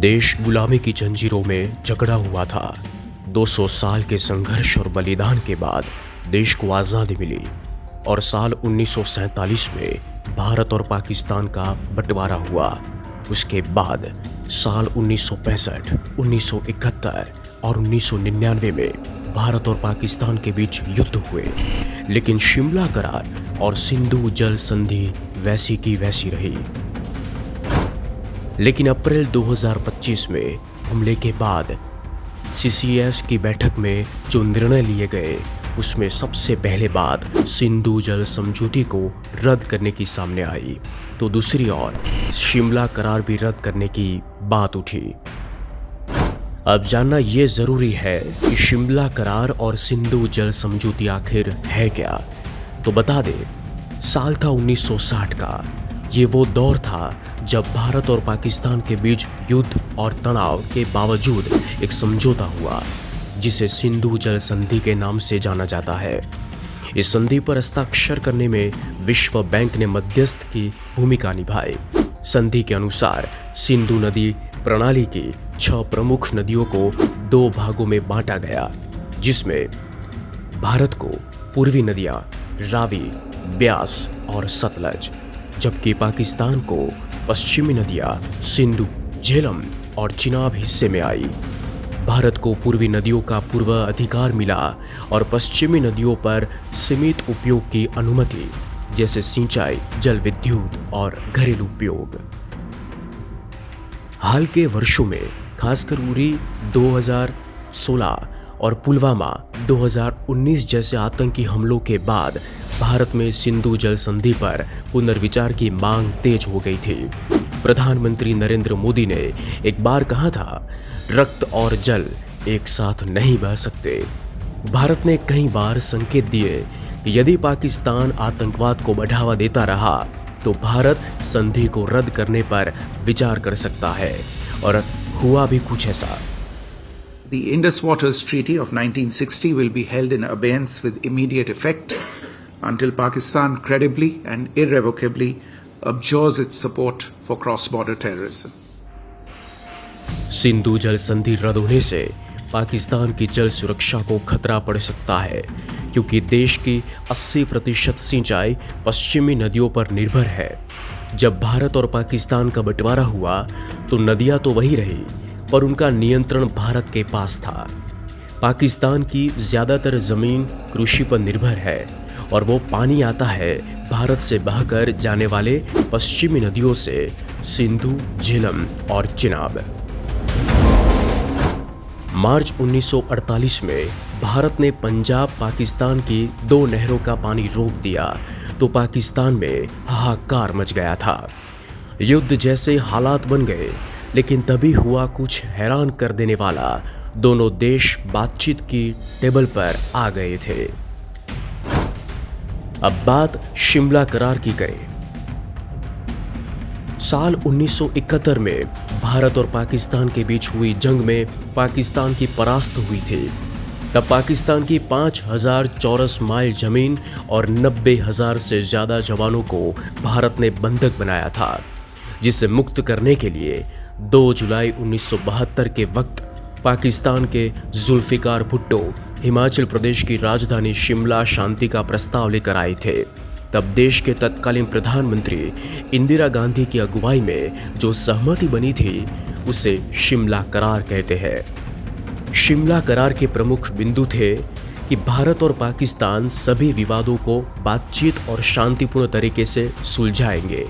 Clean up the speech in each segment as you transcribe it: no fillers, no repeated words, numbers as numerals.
देश गुलामी की जंजीरों में जकड़ा हुआ था। 200 साल के संघर्ष और बलिदान के बाद देश को आज़ादी मिली और साल 1947 में भारत और पाकिस्तान का बंटवारा हुआ। उसके बाद साल 1965, 1971 और 1999 में भारत और पाकिस्तान के बीच युद्ध हुए, लेकिन शिमला करार और सिंधु जल संधि वैसी की वैसी रही। लेकिन अप्रैल 2025 में हमले के बाद CCS की बैठक में जो निर्णय लिए गए, उसमें सबसे पहले बात सिंधु जल समझौते को रद्द करने की सामने आई, तो दूसरी ओर शिमला करार भी रद्द करने की बात उठी। अब जानना ये जरूरी है कि शिमला करार और सिंधु जल समझौते आखिर है क्या। तो बता दे, साल था 1960 का। ये वो दौर था जब भारत और पाकिस्तान के बीच युद्ध और तनाव के बावजूद एक समझौता हुआ, जिसे सिंधु जल संधि के नाम से जाना जाता है। इस संधि पर हस्ताक्षर करने में विश्व बैंक ने मध्यस्थ की भूमिका निभाई। संधि के अनुसार सिंधु नदी प्रणाली की 6 प्रमुख नदियों को 2 भागों में बांटा गया, जिसमें भारत को पूर्वी नदियां रावी, ब्यास और सतलज, जबकि पाकिस्तान को पश्चिमी नदियां सिंधु, झेलम और चिनाब हिस्से में आई। भारत को पूर्वी नदियों का पूर्व अधिकार मिला और पश्चिमी नदियों पर सीमित उपयोग की अनुमति, जैसे सिंचाई, जल विद्युत और घरेलू उपयोग। हाल के वर्षों में, खासकर उरी 2016 और पुलवामा 2019 जैसे आतंकी हमलों के बाद भारत में सिंधु जल संधि पर पुनर्विचार की मांग तेज हो गई थी। प्रधानमंत्री नरेंद्र मोदी ने एक बार कहा था, रक्त और जल एक साथ नहीं बह सकते। भारत ने कई बार संकेत दिए कि यदि पाकिस्तान आतंकवाद को बढ़ावा देता रहा तो भारत संधि को रद्द करने पर विचार कर सकता है, और हुआ भी कुछ ऐसा। The Indus Waters Treaty of 1960 will be held in abeyance with immediate effect until Pakistan credibly and irrevocably abjures its support for cross-border terrorism. Sindhu जल संधि रद्द होने से पाकिस्तान की जल सुरक्षा को खतरा पड़ सकता है, क्योंकि देश की 80% सिंचाई पश्चिमी नदियों पर निर्भर है। जब भारत और पाकिस्तान का बंटवारा हुआ तो नदियां तो वही रही, पर उनका नियंत्रण भारत के पास था। पाकिस्तान की ज्यादातर जमीन कृषि पर निर्भर है और वो पानी आता है भारत से बहकर जाने वाले पश्चिमी नदियों से, सिंधु, झेलम और चिनाब। मार्च 1948 में भारत ने पंजाब पाकिस्तान की 2 नहरों का पानी रोक दिया तो पाकिस्तान में हाहाकार मच गया था। युद्ध जैसे हालात बन गए, लेकिन तभी हुआ कुछ हैरान कर देने वाला। दोनों देश बातचीत की टेबल पर आ गए थे। अब बात शिमला करार की करें। साल 1971 में भारत और पाकिस्तान के बीच हुई जंग में पाकिस्तान की परास्त हुई थी। तब पाकिस्तान की 5000 चौरस माइल जमीन और 90,000 से ज्यादा जवानों को भारत ने बंधक बनाया था, जिसे मुक्त करने के लिए 2 जुलाई 1972 के वक्त पाकिस्तान के जुल्फिकार भुट्टो हिमाचल प्रदेश की राजधानी शिमला शांति का प्रस्ताव लेकर आए थे। तब देश के तत्कालीन प्रधानमंत्री इंदिरा गांधी की अगुवाई में जो सहमति बनी थी, उसे शिमला करार कहते हैं। शिमला करार के प्रमुख बिंदु थे कि भारत और पाकिस्तान सभी विवादों को बातचीत और शांतिपूर्ण तरीके से सुलझाएंगे।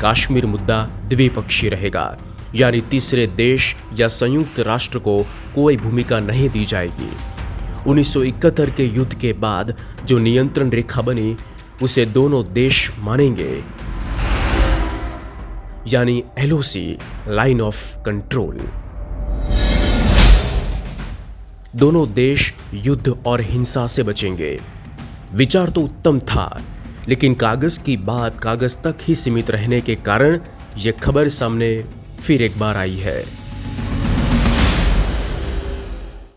कश्मीर मुद्दा द्विपक्षीय रहेगा, यानी तीसरे देश या संयुक्त राष्ट्र को कोई भूमिका नहीं दी जाएगी। 1971 के युद्ध के बाद जो नियंत्रण रेखा बनी, उसे दोनों देश मानेंगे, यानी LOC, लाइन ऑफ कंट्रोल। दोनों देश युद्ध और हिंसा से बचेंगे। विचार तो उत्तम था, लेकिन कागज की बात कागज तक ही सीमित रहने के कारण यह खबर सामने फिर एक बार आई है।